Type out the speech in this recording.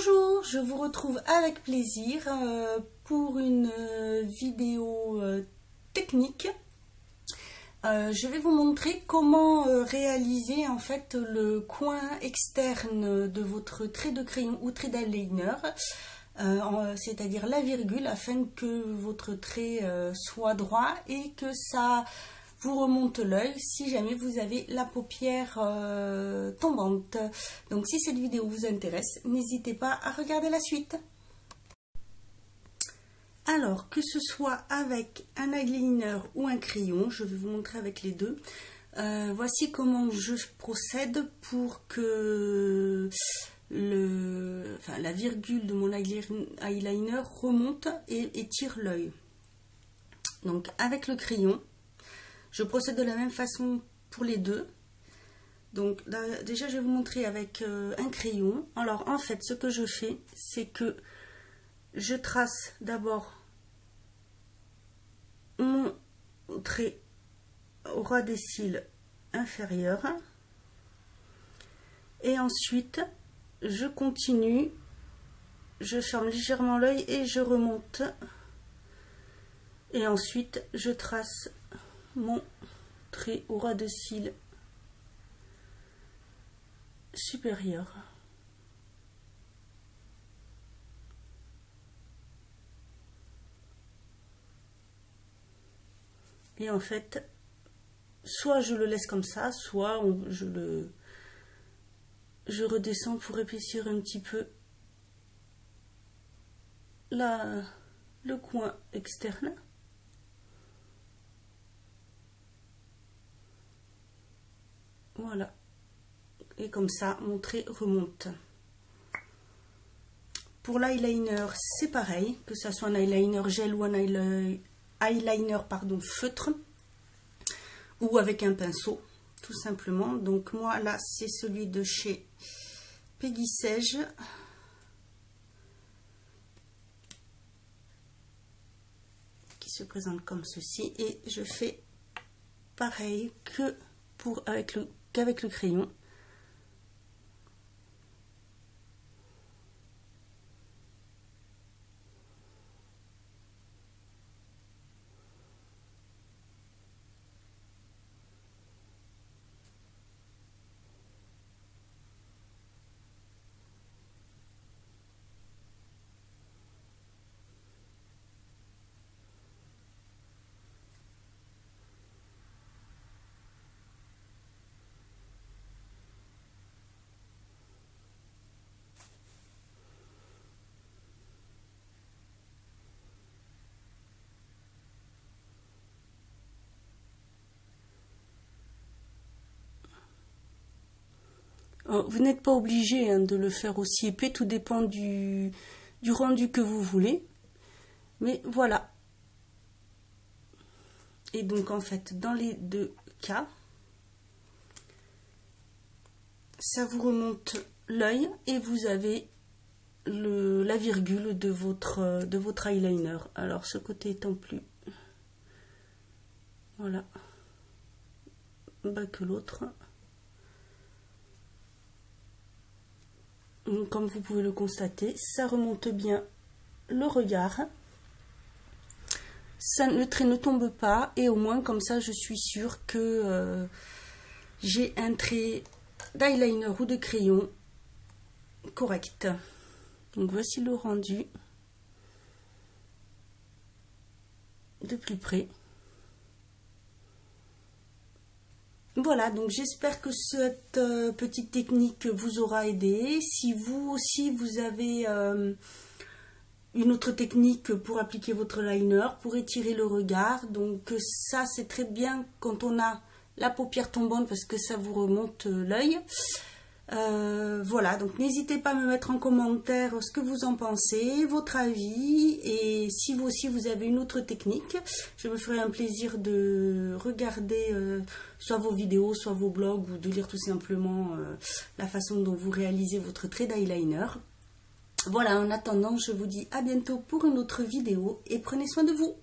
Bonjour, je vous retrouve avec plaisir pour une vidéo technique. Je vais vous montrer comment réaliser en fait le coin externe de votre trait de crayon ou trait d'eyeliner, c'est-à-dire la virgule, afin que votre trait soit droit et que ça vous remonte l'œil si jamais vous avez la paupière tombante. Donc si cette vidéo vous intéresse, n'hésitez pas à regarder la suite. Alors, que ce soit avec un eyeliner ou un crayon, je vais vous montrer avec les deux. Voici comment je procède pour que la virgule de mon eyeliner remonte et étire l'œil. Donc avec le crayon, je procède de la même façon pour les deux. Donc là, déjà je vais vous montrer avec un crayon. Alors en fait ce que je fais, c'est que je trace d'abord mon trait au ras des cils inférieurs. Et ensuite je continue, je ferme légèrement l'œil et je remonte. Et ensuite je trace mon trait au ras de cils supérieur. Et en fait, soit je le laisse comme ça, soit je redescends pour épaissir un petit peu le coin externe. Voilà, et comme ça mon trait remonte. Pour l'eyeliner c'est pareil, que ce soit un eyeliner gel ou un eyeliner feutre, ou avec un pinceau tout simplement. Donc moi là c'est celui de chez Peggy Sage, qui se présente comme ceci, et je fais pareil qu'avec le crayon. Vous n'êtes pas obligé de le faire aussi épais, tout dépend du rendu que vous voulez. Mais voilà. Et donc en fait, dans les deux cas, ça vous remonte l'œil et vous avez la virgule de votre eyeliner. Alors ce côté étant plus, voilà, bas que l'autre. Comme vous pouvez le constater, ça remonte bien le regard. Le trait ne tombe pas, et au moins comme ça je suis sûre que j'ai un trait d'eyeliner ou de crayon correct. Donc voici le rendu de plus près. Voilà, donc j'espère que cette petite technique vous aura aidé. Si vous aussi vous avez une autre technique pour appliquer votre liner, pour étirer le regard, donc ça c'est très bien quand on a la paupière tombante parce que ça vous remonte l'œil. Voilà, donc n'hésitez pas à me mettre en commentaire ce que vous en pensez, votre avis, et si vous aussi vous avez une autre technique, je me ferai un plaisir de regarder soit vos vidéos, soit vos blogs, ou de lire tout simplement la façon dont vous réalisez votre trait d'eyeliner. Voilà, en attendant, je vous dis à bientôt pour une autre vidéo et prenez soin de vous.